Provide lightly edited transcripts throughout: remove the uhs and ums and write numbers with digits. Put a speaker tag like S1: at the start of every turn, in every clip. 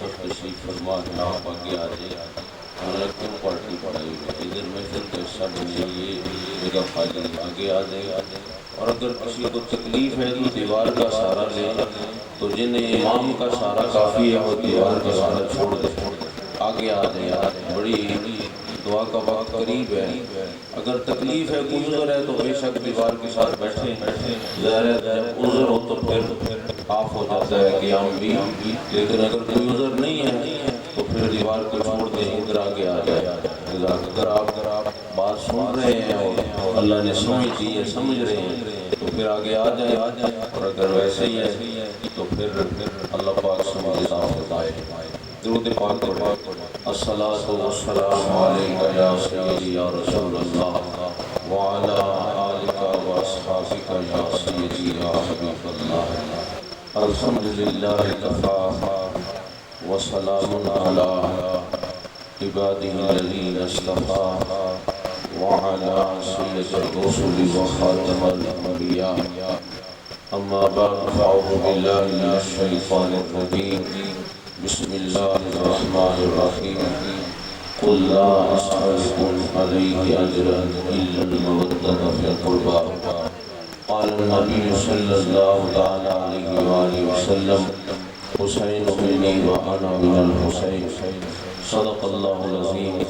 S1: صاحب تشریف فرما ہے، آپ آگے آ جائیں۔ حالانکہ پارٹی پڑھائی ہے ادھر محفل کا حصہ بنے، یہ جگہ خالی ہے، آگے آ جائیں۔ اور اگر کسی کو تکلیف ہے تو دیوار کا سہارا لیں، تو جنہیں امام کا سہارا کافی ہے وہ دیوار کا سہارا چھوڑ دیں، آگے آ جائیں۔ بڑی دعا کا وقت قریب ہے، اگر تکلیف ہے کوئی عذر ہے تو بے شک دیوار کے ساتھ بیٹھیں، ظاہر ہے جب عذر ہو تو پھر آف ہو جاتا ہے قیام بھی، لیکن اگر کوئی عذر نہیں ہے تو پھر دیوار کو چھوڑ دیں، ادھر آگے آ جائے۔ اگر آپ بات سن رہے ہیں اور اللہ نے سمجھ دی ہے، سمجھ رہے ہیں تو پھر آگے آ جائیں، اور اگر ویسے ہی ہے تو پھر اللہ پاک سمجھ عطا فرمائے۔ درود پاک پڑھیں۔ الصلاۃ والسلام علیک یا سیدی یا رسول اللہ وعلی آلک واصحابک یا سیدی یا حبیب اللہ۔ الحمدللہ کفی وسلام علی عبادہ الذین اصطفی وعلی سید الرسل وخاتم الانبیاء، اما بعد فاعوذ باللہ من الشیطان الرجیم، بسم اللہ الرحمن الرحیم۔ قل لا اسألکم علیہ اجرا الا المودۃ فی القربى، قال النبی صلی اللہ تعالی علیہ وآلہ وسلم حسین منی وانا من الحسین، صدق اللہ العظیم،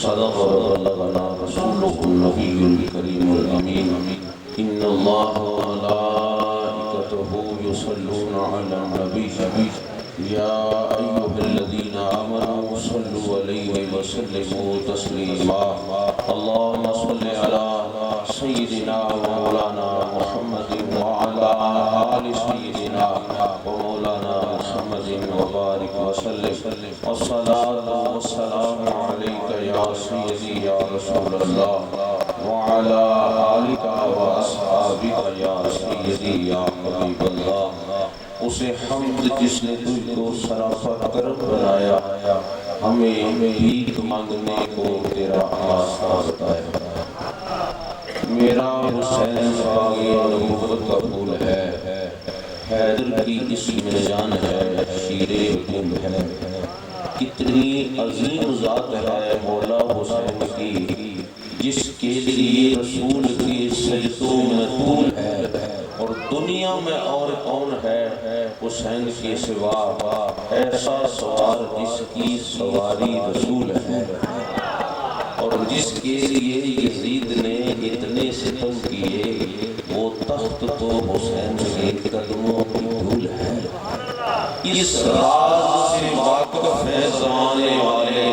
S1: صدق وبلغنا رسولہ النبی الکریم الامین۔ ان اللہ وملائکتہ یصلون علی النبی یا ایھا الذین آمنوا صلوا علیہ وسلموا تسلیما۔ اللہم صل علی سیدنا مولانا محمد وعلی آل سیدنا ومولانا محمد وبارک وسلم۔ الصلاۃ والسلام علیک یا سیدی یا رسول اللہ وعلی آلک واصحابک یا سیدی یا حبیب اللہ۔ اسے حمد جس نے تجھ کو سراپا کرم بنایا، ہمیں بھیک مانگنے کو تیرا آسا بتایا۔ میرا حسین باغی نبوت کا پھول ہے، حیدر کی اس میں جان ہے، شیر حکم ہے۔ کتنی عظیم ذات ہے مولا حسین کی، جس کے لیے رسول کے سجدوں میں طول ہے، اور دنیا میں اور کون ہے حسین کے سوا، ایسا سوار جس کی سواری رسول ہے، اور جس کے لیے یزید نے اتنے ستم کیے، وہ تخت تو حسین کے قدموں کی دھول ہے۔ اس راز سے واقف ہے زمانے والے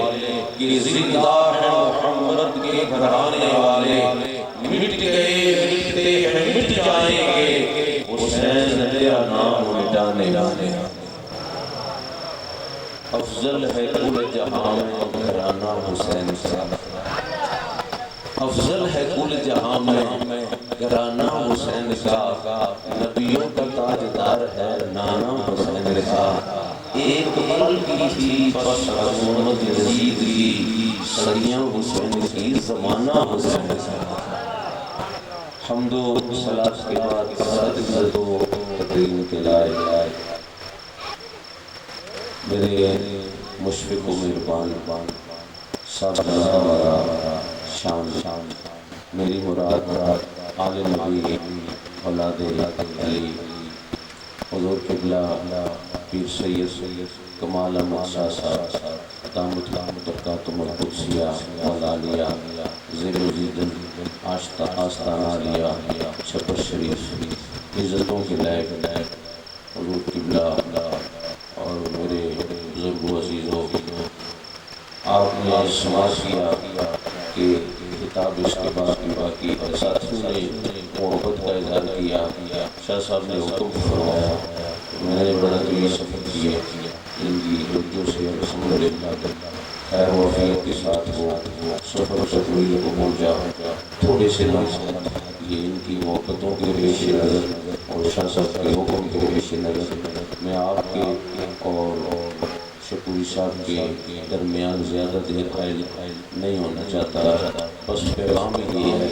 S1: کہ زندہ ہے محمد کے گھرانے والے، مٹ گئے مٹتے ہیں مٹ جائیں گے، حسین تیرا نام مٹانے والے۔ افضل ہے کل جہاں میں گھرانہ حسین کا، افضل ہے کل جہاں میں گھرانہ حسین کا، نبیوں کا تاجدار ہے نانا حسین کا۔ ایک پل کی تھی بس عظمت یزید کی، صدیاں حسین کی زمانہ حسین کا۔ حمد و صلاۃ کے بعد عزت و تکریم کے لائے میرے مشفق و مہربان سادہ ہمارا شان، میری مراد آل نبی اولاد علی، حضور قبلہ پیر سید کمال احمد شاہ صاحب دامت برکاتہم القدسیہ والعالیہ، زیر وزیدن آستانہ عالیہ چھپر شریف، عزتوں کے لائق حضور قبلہ اور میرے بزرگ و عزیزوں، آپ نے سماج کیا کہ کتاب اس کے باقی ساتھیوں نے محبت کا اظہار کیا، شاہ صاحب نے حکم فرمایا، میں نے بڑا طویل سفر کیا، ان کی توجہ سے الحمدللہ خیر و عافیت کے ساتھ وہ سفر طویل کو پہنچا۔ تھوڑے سے لمحات یہ ان کی محبتوں کے پیش نظر اور شاہ صاحب کے حکم کے پیش نظر میں آپ کے اور شکوری صاحب کے درمیان زیادہ دیر قائل نہیں ہونا چاہتا، بس پیغام یہ ہے،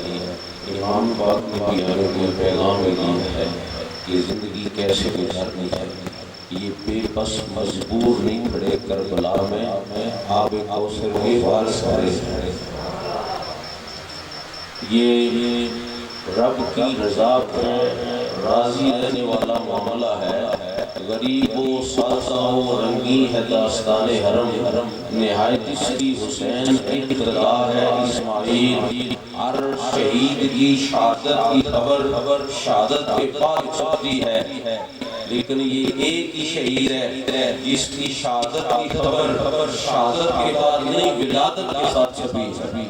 S1: امام پاک نے بھی ہمیں کوئی پیغام دیا ہے کہ زندگی کیسے گزارنی ہے، یہ بے بس مجبور نہیں کھڑے کربلا میں آب کوثر کے وارث کھڑے، یہ رب کی رضا پہ راضی رہنے والا معاملہ ہے۔ غریب و سادہ و رنگی ہے داستان حرم، نہایت اس کی حسین ابتدا ہے اسماعیل، ہر شہید کی شہادت کی خبر شہادت کے بعد چھپتی ہے، لیکن یہ ایک ہی شہید ہے جس کی شہادت کی خبر شہادت کے بعد نہیں ولادت کے ساتھ چھپی،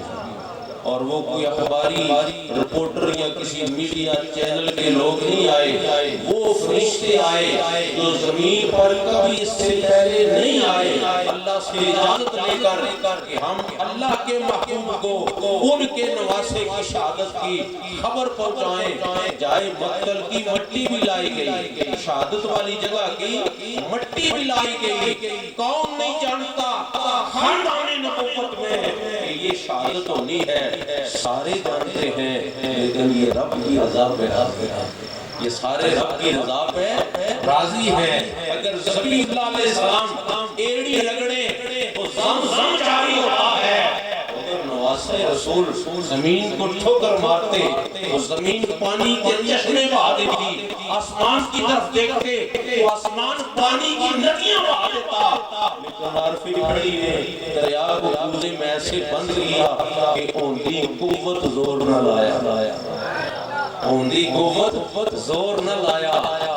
S1: اور وہ کوئی اخباری رپورٹر یا کسی میڈیا چینل کے لوگ نہیں آئے، وہ فرشتے آئے جو زمین پر کبھی اس سے پہلے نہیں آئے، اللہ سے اجازت لے کر کہ ہم اللہ کے محبوب کو ان کے نواسے کی شہادت کی خبر پہنچائیں۔ جائے مقتل کی مٹی بھی لائی گئی، شہادت والی جگہ کی مٹی بھی لائی گئی، کون نہیں جانتا خاندان نبوت میں کہ یہ شہادت ہونی ہے، سارے جانتے ہیں، لیکن یہ رب کی رضا پہ یہ سارے رب کی رضا پہ راضی ہیں۔ اگر ذبیح اللہ علیہ السلام ایڑی رگڑے تو زم جاری ہوتا ہے، اگر نواسے رسول زمین کو ٹھوکر مارتے تو زمین پانی کے چشمے بہا دیتی، آسمان کی طرف دیکھتے تو آسمان پانی کی ندیاں بہا دیتا، لیکن عارفی کھڑی نے دریا کو کوزے میں سے بند کیا کہ اوندی قوت زور نہ لایا، اوندی قوت زور نہ لایا،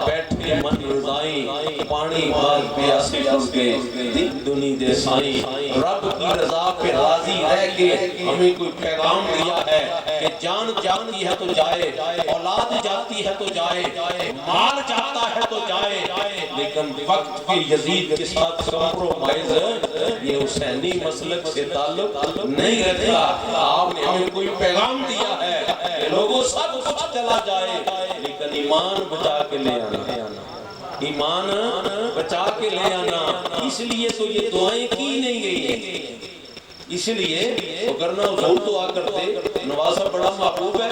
S1: بیٹھے من رضائیں پانی بعد پیاسے پس گئے، دل دنی دے سائیں۔ رب کی رضا پہ راضی رہ کے ہمیں کوئی پیغام دیا ہے کہ جان جاتی ہے تو جائے، اولاد جاتی ہے تو جائے، مال جاتا ہے تو جائے، لیکن وقت کے یزید کے ساتھ کمپرومائز یہ حسینی مسلک سے تعلق نہیں رکھتا۔ آپ نے ہمیں کوئی پیغام دیا ہے کہ لوگوں سب کچھ چلا جائے لیکن ایمان بچا کے لے آنا، ایمان بچا کے لے آنا۔ اس لیے تو یہ دعائیں کی نہیں گئی، اس لیے اگرنا حضور دعا کرتے نواسہ بڑا محبوب ہے،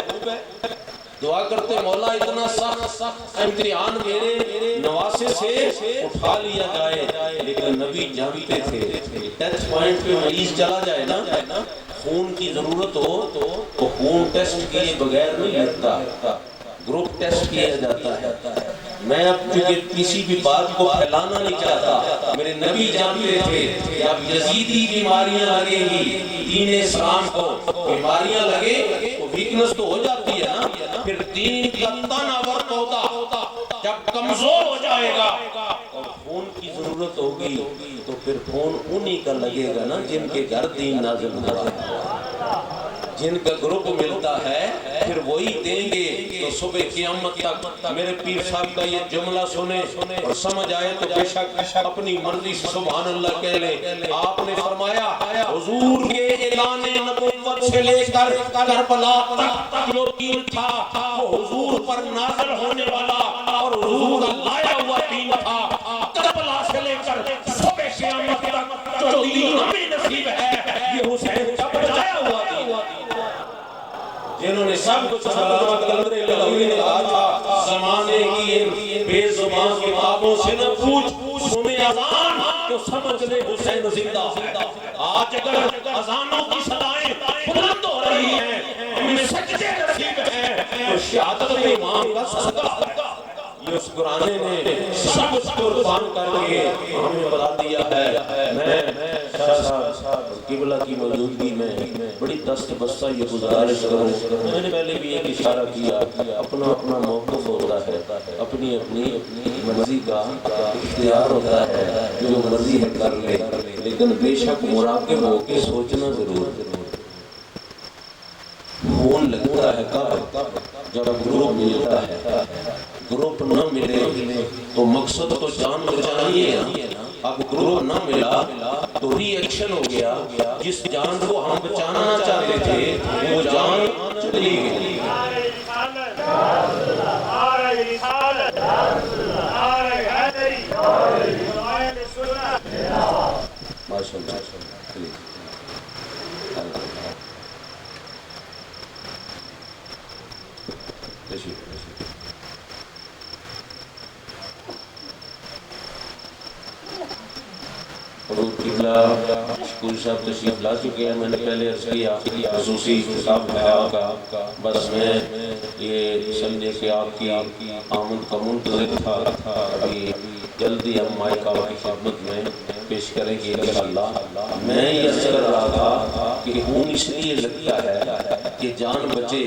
S1: دعا کرتے مولا اتنا سخت امتحان میرے نواسے سے اٹھا لیا جائے، لیکن نبی جانتے تھے ٹچ پوائنٹ پہ مریض چلا جائے نا، خون کی ضرورت ہو تو خون ٹیسٹ کیے بغیر نہیں لگتا، گروپ ٹیسٹ کیا جاتا ہے۔ میں اب چونکہ کسی بھی بات کو پھیلانا نہیں چاہتا، میرے نبی جانتے تھے جب یزیدی بیماریاں لگے گی، دین اسلام کو بیماریاں لگے تو ویکنس تو ہو جاتی ہے نا، پھر دین کا تناور ہوتا جب کمزور ہو جائے گا اور خون کی ضرورت ہوگی تو پھر خون انہی کا لگے گا نا جن کے گھر دین نازل ہوا ہے، جن کا گروپ ملتا ہے پھر وہی دیں گے۔ تو صبح قیامت تک میرے پیر صاحب کا یہ جملہ سنے اور سمجھ آئے تو بے شک اپنی مرضی سے سبحان اللہ کہہ لیں۔ آپ نے فرمایا حضور کے اعلان نبوت سے لے کر کربلا تک جو دین تھا وہ حضور پر نازل ہونے والا اور حضور کا لایا ہوا دین تھا، کربلا سے لے کر صبح قیامت تک جو دین ہمیں نصیب ہے یہ حسین کا بچایا ہوا دین، جنہوں نے سب کچھ سلامت کلندر الہی نے کہا تھا زمانے کی ان بے زبان کتابوں سے نہ پوچھ، سنے اذان تو سمجھ لے حسین زندہ۔ آج اگر اذانوں کی صدائیں بلند ہو رہی ہیں، ہمیں سجدے نصیب ہیں تو شہادت میں امام کا صدقہ یہ اس قرآن نے سب اس کو قربان کر کے ہمیں بتا دیا ہے۔ میں شاہ صاحب قبلہ کی موجودگی میں بڑی دست بستہ یہ گزارش کروں، میں نے پہلے بھی ایک اشارہ کیا، اپنا اپنا موقف ہوتا ہے، اپنی اپنی مرضی کا اختیار ہوتا ہے، جو مرضی ہے کر لے، لیکن بے شک مراقب ہو کے سوچنا ضرور۔ خون لگتا ہے کب؟ جب گروپ ملتا ہے، گروپ نہ ملے تو مقصد تو جان بچانی ہے، اب گروپ نہ ملا تو ری ایکشن ہو گیا، جس جان کو ہم بچانا چاہتے تھے وہ جان چلی گئی۔ حضور قبلہ شکوری صاحب تشریف لا چکے ہیں. میں نے پہلے عرض کیا خصوصی خطاب ہے آپ کا، بس میں یہ سمجھے کہ آپ کی آمد کا منتظر تھا. ابھی جلدی ہم مائک آپ کی خدمت میں پیش کریں گے انشاءاللہ. میں یہ عرض کر رہا تھا کہ خون اس لیے لگتا ہے کہ جان بچے،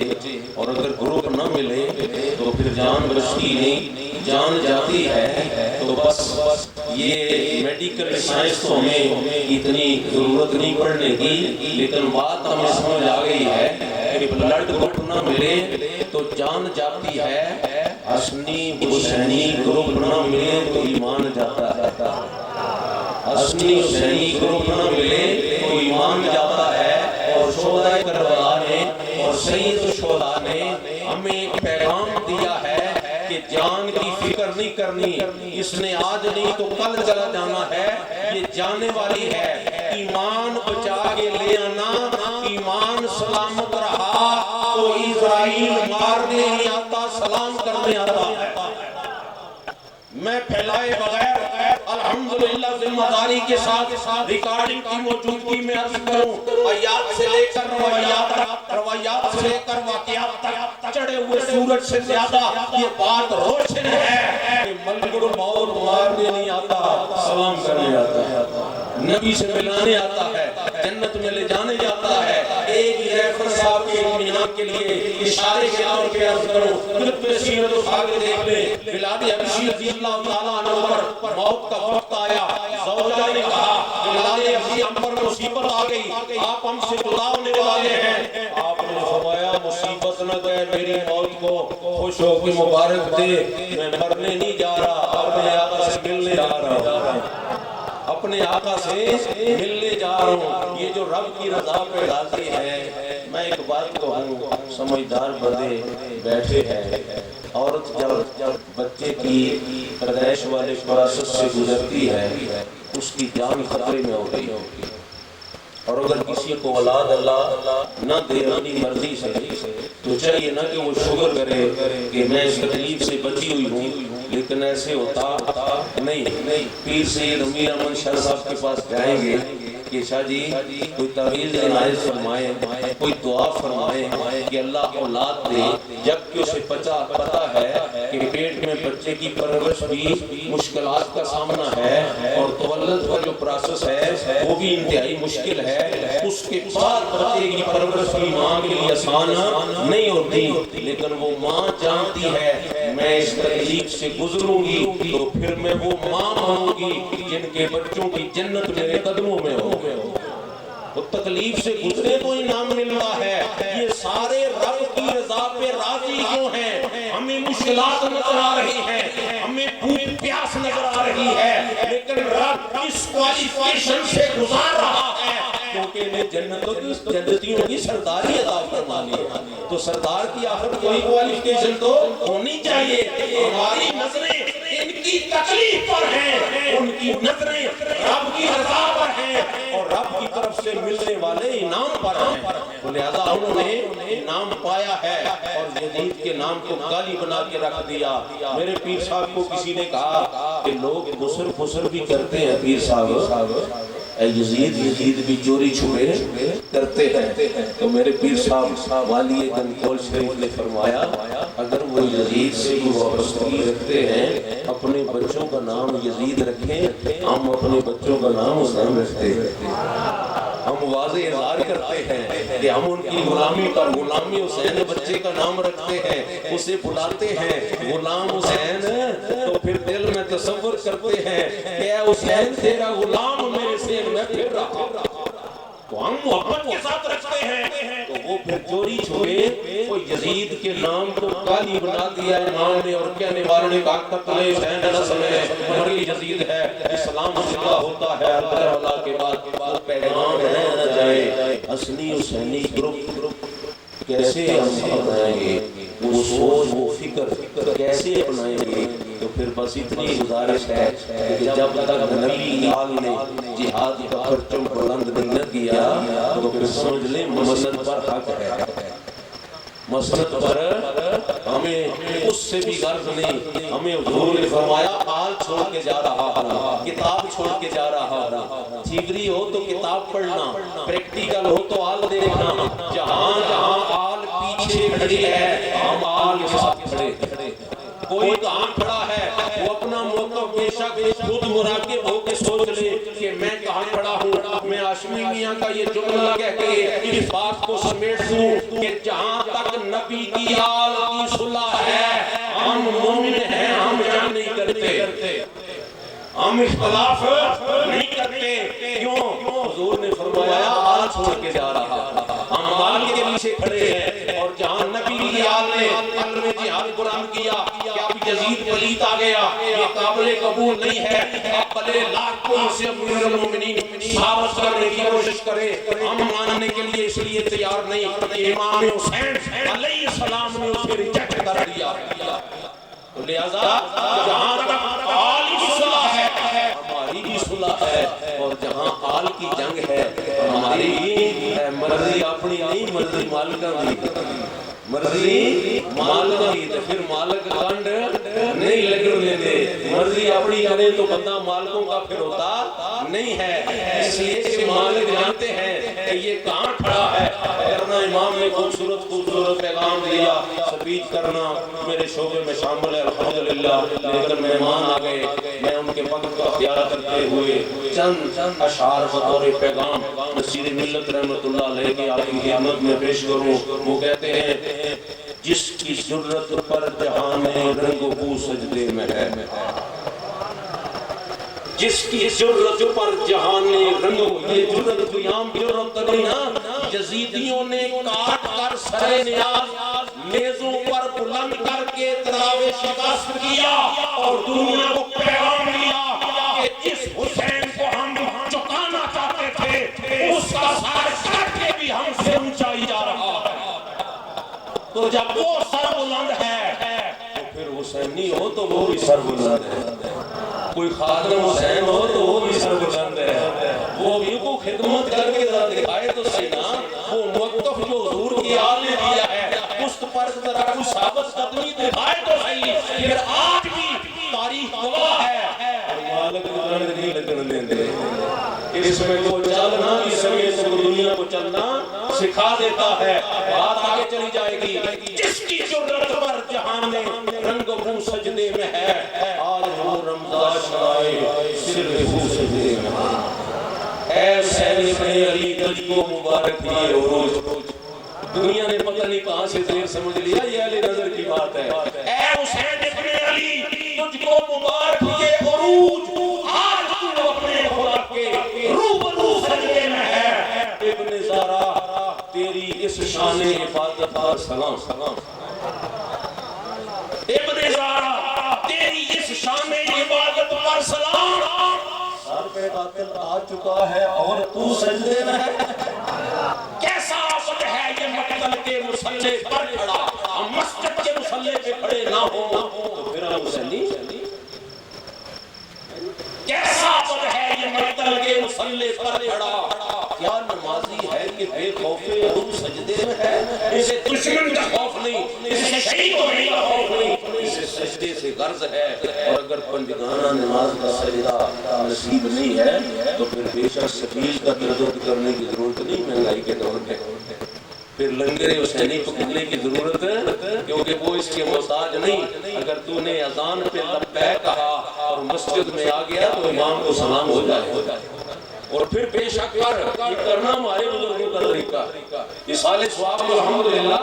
S1: اور اگر گروپ نہ ملے تو پھر جان بچتی نہیں، جان جاتی ہے. تو بس یہ میڈیکل سائنس تو ہمیں اتنی ضرورت نہیں پڑنے کی، لیکن بات ہمیں سمجھ آ گئی ہے کہ بلڈ گروپ نہ ملے تو جان جاتی ہے، حسنی حسینی گروپ نہ ملے تو ایمان جاتا ہے. حسنی حسینی گروپ نہ ملے تو ایمان جاتا ہے. اور شہدائے کربلا نے اور سید الشہداء نے ہمیں پیغام دیا ہے کہ جان کی فکر نہیں کرنی، اس نے آج نہیں تو کل چلا جانا ہے، یہ جانے والی ہے. ایمان بچا کے لے آنا، ایمان سلامت رہا تو اسرائیل مارنے نہیں آتا، سلام کرنے آتا ہے. میں پھیلائے بغیر الحمدللہ ذمہ داری کے ساتھ ریکارڈنگ کی موجودگی میں عرض کروں، آیات سے لے کر روایات سے لے کر واقعات تک چڑھے ہوئے سورج سے زیادہ یہ بات روشن ہے کہ ملک الموت مارنے نہیں آتا، سلام کرنے آتا ہے، نبی سے ملانے آتا ہے، جنت میں لے جانے جاتا ہے. ایک ہی ریفرنس صاحب کے اطمینان کے لیے اشارے کے طور پہ عرض کروں، کلب میں سیرت اٹھا کے دیکھ لیں. بلال حبشی رضی اللہ تعالیٰ عنہ پر موت کا وقت آیا، زوجہ نے کہا بلال حبشی ہم پر مصیبت آ گئی، آپ ہم سے جدا ہونے والے ہیں. آپ نے فرمایا مصیبت نہ کہے، میری موت کو خوش ہو کے مبارک دے، میں مرنے نہیں جا رہا، اپنے آقا سے ملنے جا رہا ہوں، اپنے آقا سے ملنے جا رہا ہوں. یہ جو رب کی رضا پہ راضی ہے، میں ایک بات کہوں، سمجھدار بندے بیٹھے ہیں. عورت جب بچے کی پیدائش والے پروسیس سے گزرتی ہے، اس کی جان خطرے میں ہو رہی ہوتی ہے. اور اگر کسی کو اولاد اللہ نہ دے اپنی مرضی سے تو چاہیے نہ کہ وہ شکر کرے کہ میں اس تکلیف سے بچی ہوئی ہوں، لیکن ایسے ہوتا نہیں. پیر سید امیر احمد شاہ صاحب کے پاس جائیں گے کہ شاہ جی کوئی تعویذ عنایت فرمائیں، کوئی دعا فرمائیں کہ اللہ اولاد دے، جبکہ اسے پتہ ہے کہ پیٹ میں بچے کی پرورش بھی مشکلات کا سامنا ہے اور تولد کا جو پروسیس ہے وہ بھی انتہائی مشکل ہے. اس کے بعد بچے کی پرورش بھی ماں کے لیے آسان نہیں ہوتی، لیکن وہ ماں جانتی ہے میں اس تکلیف سے گزروں گی تو پھر میں وہ ماں بنوں گی جن کے بچوں کی جنت میرے قدموں میں ہو. وہ تکلیف سے گزرے تو انعام ملتا ہے. یہ سارے رب کی رضا پہ راضی کیوں ہیں؟ ہمیں مشکلات نظر آ رہی ہیں، ہمیں بھوک پیاس نظر آ رہی ہے، لیکن رب اس کوالیفیکیشن سے گزار رہا ہے کیونکہ انہیں جنتیوں کی سرداری عطا فرمانی ہے. تو سردار کی آخر کوئی کوالیفیکیشن تو ہونی چاہیے. ہماری نظریں ان کی تکلیف پر ہیں، ان کی نظریں رب کی رضا پر ہیں اور رب کی طرف سے ملنے والے انعام پر ہیں. تو لہذا انہوں نے انعام پایا ہے اور یزید کے نام کو گالی بنا کے رکھ دیا. میرے پیر صاحب کو کسی نے کہا کہ لوگ غسل فسل بھی کرتے ہیں، پیر صاحب اے یزید بھی چوری چھپے کرتے ہیں. تو میرے پیر صاحب والی کنکول شریف نے فرمایا اگر وہ یزید سے وابستگی رکھتے ہیں اپنے بچوں کا نام یزید رکھیں، ہم اپنے بچوں کا نام حسین رکھتے ہیں. ہم واضح اظہار کرتے ہیں کہ ہم ان کی غلامی پر غلامی حسین بچے کا نام رکھتے ہیں، اسے بلاتے ہیں غلام حسین، تو پھر دل میں تصور کرتے ہیں کہ اے حسین تیرا غلام میرے سین میں پھر رہا. تو ہم محبت کے ساتھ رکھتے ہیں. تو وہ پھر چوری چھوڑے وہ یزید کے نام کو گالی بنا دیا امام نے اور کہنے والوں نے کہا قتل حسین نسل ہے، مرئی یزید ہے، اسلام زندہ ہوتا ہے کربلا کے بعد. پیغام رہ نہ جائے حسنی حسینی گروپ کیسے ہم اپنائیں گے، وہ سوچ وہ فکر کیسے اپنائیں گے. تو پھر بس اتنی گزارش ہے کہ جب تک نبی آل نے جہاد کا پرچم بلند نہیں کیا تو پھر سمجھ لیں مسند پر حق ہے. مسند پر ہمیں اس سے بھی غرض نہیں، ہمیں حضور نے فرمایا آل چھوڑ کے جا رہا ہوں، کتاب چھوڑ کے جا رہا ہوں۔ تھیوری ہو تو کتاب پڑھنا، پریکٹیکل ہو تو آل دیکھنا، جہاں جہاں آل پیچھے کھڑی ہے ہم آل کے ساتھ کھڑے۔ کوئی کہاں کھڑا ہے وہ اپنا موقف بے شک خود مراقب ہو کے سوچ لے کہ میں کہاں کھڑا ہوں۔ میں ہاشمی میاں کا یہ جملہ کہہ کے اس بات کو سمیٹ دوں کہ جہاں تک نبی کی آل کی صلح ہے ہم مومن ہیں، ہم جنگ نہیں کرتے، ہم اختلاف نہیں کرتے۔ کیوں؟ حضور نے فرمایا آل چھوڑ کے جا رہا، ہم آل کے پیچھے کھڑے ہیں۔ اور جہاں نبی کی آل نے عقل میں جہاد قرآن کیا کہ اب یزید پلیت آ گیا، یہ قابل قبول نہیں ہے، اب بلے لاکھوں سے امیر المومنین ثابت کرنے کی کوشش کرے، ہم ماننے کے لیے اس لیے تیار نہیں۔ امام حسین علیہ السلام نے اسے ریجیکٹ کر دیا۔ لہذا جہاں تک آل کی صلح ہے ہماری بھی صلح ہے، اور جہاں آل کی جنگ ہے ہماری مرضی اپنی نہیں، مرضی مالکہ دی، مرضی مالکہ دی۔ تو پھر مالک گنڈ نہیں لگن لیتے، مرضی اپنی کرے تو بندہ مالکوں کا پھر ہوتا نہیں ہے۔ اس لیے کہ مالک جانتے ہیں کہ یہ کہاں کھڑا ہے۔ کرنا امام نے خوبصورت پیغام دیا، سپیچ کرنا میرے شعبے میں شامل ہے الحمدللہ، لیکن مہمان آ گئے، میں ان کے وقت کا خیال کرتے ہوئے چند اشعار بطور پیغام نصیر ملت رحمت اللہ علیہ کی آپ کی خدمت میں پیش کروں۔ وہ کہتے ہیں جس کی جرت پر جہان رنگ و بو سجدے میں ہے، جس کی جرت پر جہان رنگ و بو، یہ جرت کوئی عام جرت نہیں نا، یزیدیوں نے کاٹ کر سر نیاز نیزوں پر بلند کر کے تراوے شکست کیا اور دنیا کو پیغام دیا کہ جس حسین کو ہم چکانا چاہتے تھے اس کا سر کٹ کے بھی ہم سے اونچائی جا رہا ہے۔ تو جب وہ سر بلند ہے تو پھر حسینی ہو تو وہ بھی سر بلند ہے، کوئی خادم حسین ہو تو وہ بھی سر بلند ہے، وہ بھی کو خدمت کر کے دکھائے تو صحیح نا۔ وہ موقف جو حضور کی آل نے دیا ہے اس پر ذرا کوئی ثابت قدمی دکھائے تو صحیح۔ پھر آج بھی تاریخ گواہ ہے مالک گنڈ نہیں لگن دیندے، اس میں کو چلنا بھی سمے سے دنیا کو چلنا سکھا دیتا ہے۔ بات آگے چلی جائے گی، جس کی جرت پر جہان میں رنگ و بو سجدے میں ہے، آج وہ رمضان شائے صرف بو سجدے میں ہے۔ اے حسین ابن علی تجھ کو مبارک یہ عروج۔ دنیا نے پتہ نہیں کہاں سے دیر سمجھ لیا یہ علی نظر کی بات ہے۔ اے حسین ابن علی تجھ کو مبارک یہ عروج، آج تو اپنے خدا کے روبرو سجدے میں ہے۔ ابن زارا تیری اس شان عبادت پر سلام، ابن زارا تیری اس شان عبادت پر سلام۔ سر پہ قاتل آ چکا ہے اور تو سجدے میں ہے، کیسا عبد ہے یہ مقتل کے مسلح پر کھڑا، ہم مسجد کے مسلح پہ کھڑے نہ ہوں تو پھر ہم حسینی۔ کیسا عبد ہے یہ مقتل کے مسلح پر کھڑا، کیا نمازی ہے کہ بے خوف عروج سجدے میں ہے۔ اسے دشمن کا خوف نہیں، اسے شہید ہونے کا خوف نہیں، اسے سجدے سے غرض ہے۔ اور اگر پنجگانہ نماز کا سجدہ نصیب نہیں ہے تو پھر بے شک سبیل کا تردد کرنے کی ضرورت نہیں مہنگائی کے دور میں، پھر لنگر حسینی پکڑنے کی ضرورت ہے کیونکہ وہ اس کے محتاج نہیں۔ اگر تو نے اذان پہ لبیک کہا اور مسجد میں آ گیا تو امام کو سلام ہو جائے، اور پھر بے شک یہ کرنا ہمارے بزرگوں کا طریقہ۔ اصال ثواب الحمدللہ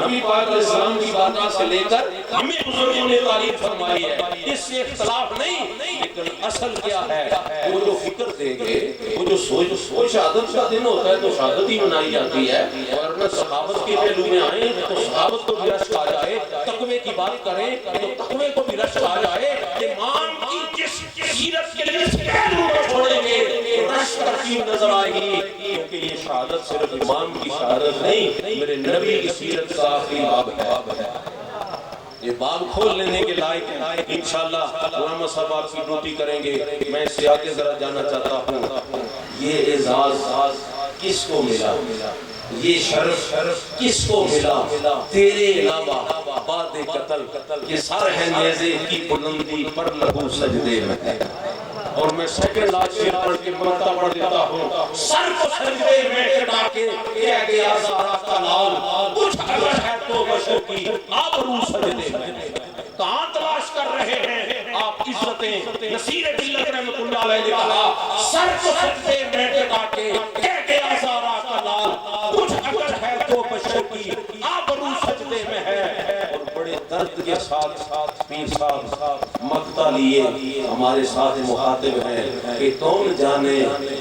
S1: نبی پاک علیہ السلام کی باتیں سے لے کر ہمیں بزرگوں نے تعریف فرمائی ہے، اس سے اختلاف نہیں، لیکن اصل کیا ہے وہ جو فکر دے گے، وہ جو سوچ شہادت کا دن ہوتا ہے تو شہادت ہی منائی جاتی ہے، اور اگر صحابت کے پہلو میں آئیں تو صحابت کو بھی رشک آ جائے، تقوی کی بات کریں تو تقوی کو بھی رشک آ جائے۔ امام کی جس سیرت کے لیے پہلو کو چھوڑیں گے رشک ترکیب نظر آئے گی، کیونکہ یہ شہادت صرف امام کی شہادت نہیں، میرے نبی کی سیرت کا آخری باب ہے۔ یہ باب کھول لینے کے لائق انشاءاللہ علامہ صاحب آپ کی ڈیوٹی کریں گے۔ میں اس سے آگے ذرا جانا چاہتا ہوں، یہ اعزاز کس کو ملا؟ یہ شرف کس کو ملا تیرے علاوہ بعد قتل، یہ سر ہے نیزے کی بلندی پر لہو سجدے میں ہے۔ اور میں سیکنڈ آج شیر پڑھ کے مرتبہ پڑھ دیتا ہوں، سر کو سجدے میں کٹا کے کہہ گیا زہرا کا لال، کچھ اگر ہے تو بشر کی آبرو سجدے میں۔ کہاں تلاش کر رہے ہیں آپ عزتیں؟ نصیر ملت رحمت اللہ علیہ نے کہا سر کو سجدے میں کٹا کے کہہ گیا زہرا کا لال، کچھ اگر ہے تو بشر کی آبرو سجدے میں ہے۔ اور بڑے درد کے ساتھ پیر صاحب مقطع لیے ہمارے ساتھ مخاطب ہیں کہ کون جانے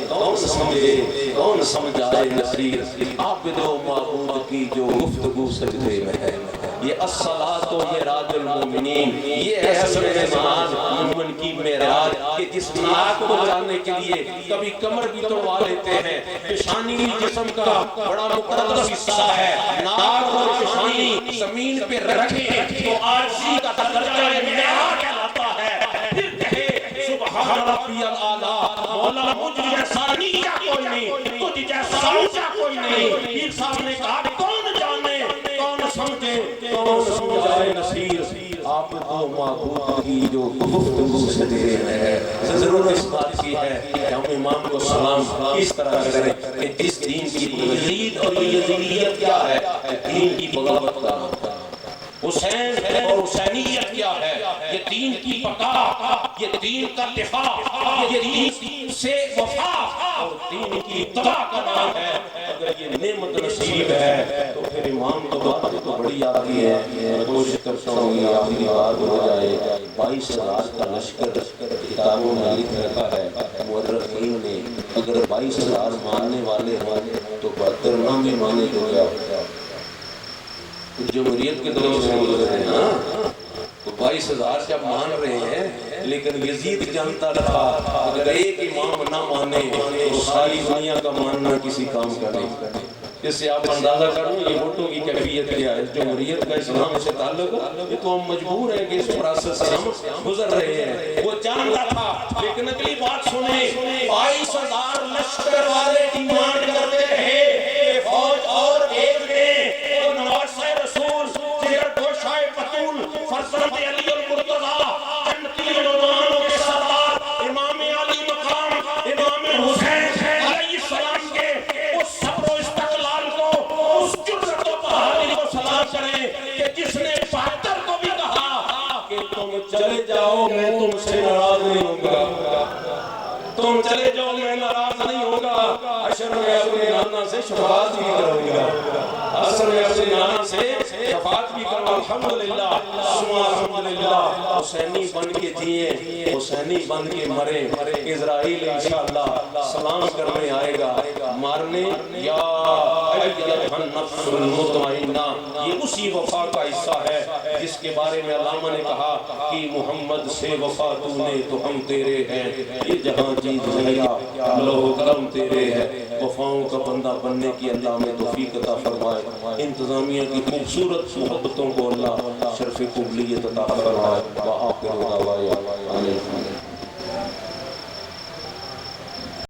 S1: کون سمجھے کون سمجھائے نصیر عابد و معبود کی جو گفتگو سجدے میں ہے۔ یہ الصلاۃ و یہ راج المومنین، یہ ہے حسن زمان مومن کی معراج کہ جس ناک کو جاننے کے لیے کبھی کمر بھی توڑوا لیتے ہیں۔ پیشانی جسم کا بڑا مقدس حصہ ہے، ناک اور پیشانی زمین پہ رکھیں تو عاجزی کا درجہ معراج کہلاتا ہے۔ پھر کہے سبحان ربی الاعلی، مولا مجھ جیسا نیچا کوئی نہیں، تجھ جیسا اونچا کوئی نہیں۔ پیر صاحب نے کہا کون جانے کون سمجھے کون سمجھائے نصیر عابد و معبود کی جو گفتگو سجدے میں ہے۔ ضرورت اس بات کی ہے کہ ہم امام کو سلام اس طرح کریں کہ جس دین کی یزید اور یزیدیت کیا ہے، دین کی بغاوت کا حسین ہے اور حسینیت کیا ہے، یہ دین کی بقا، یہ دین کا دفاع، یہ دین سے وفا اور دین کی تباہ کا نام ہے۔ اگر یہ نعمت نصیب ہے تو پھر امام تو بات تو بڑی آتی ہے۔ میں کوشش کرتا ہوں یہ آخری بات ہو جائے۔ 22,000 کا لشکر کتابوں میں لکھ رکھا ہے مورخین نے، اگر 22,000 ماننے والے ہوں تو 72 نہ بھی مانے تو کیا ہوتا؟ جمہوریت کے دور سے گزر رہے ہیں تو 22,000 جب مان رہے ہیں، لیکن یزید جانتا تھا اگر ایک امام نہ مانے تو ساری دنیا کا ماننا کسی کام کا نہیں۔ اس سے آپ اندازہ کریں یہ ووٹوں کی کیفیت کیا ہے۔ جمہوریت کا اسلام سے تعلق یہ تو ہم مجبور ہیں کہ اس پروسیس سے ہم گزر رہے ہیں۔ وہ جانتا تھا، لیکن اگلی بات سنیں، 22,000 لشکر والے ڈیمانڈ کرتے رہے کہ فوج اور ایک دیں، تو نواز رسول جگر گوشائے بطول فرزند علی المرتضیٰ جنتی علمانوں کے سردار امام علی مقام امام حسین علیہ السلام کے اس صبر و استقلال کو، اس جرأت و بہادری کو سلام کریں کہ جس نے 72 کو بھی کہا کہ تم چلے جاؤ میں تم سے ناراض نہیں ہوں گا، تم چلے جاؤ میں ناراض نہیں ہوگا، حشر میں اپنے نانا سے شفاعت بھی کروں گا، حشر میں اپنے نانا سے شفاعت بھی کروں گا۔ الحمدللہ ثم الحمدللہ، حسینی بن کے جیے حسینی بن کے مرے۔ اسرائیل انشاءاللہ سلام کرنے آئے گا، مارنے یا ایتھا النفس المطمئنہ، یہ اسی وفا کا حصہ ہے جس کے بارے میں علامہ نے کہا کہ محمد سے وفا تو نے تو ہم تیرے ہیں، یہ جہاں چیز ذریعہ لوہ کرم تیرے ہے۔ وفاؤں کا بندہ بننے کی اللہ میں توفیق عطا فرمائے، انتظامیہ کی خوبصورت محبتوں کو اللہ شرف قبولیت عطا فرمائے۔ وآخر دعوانا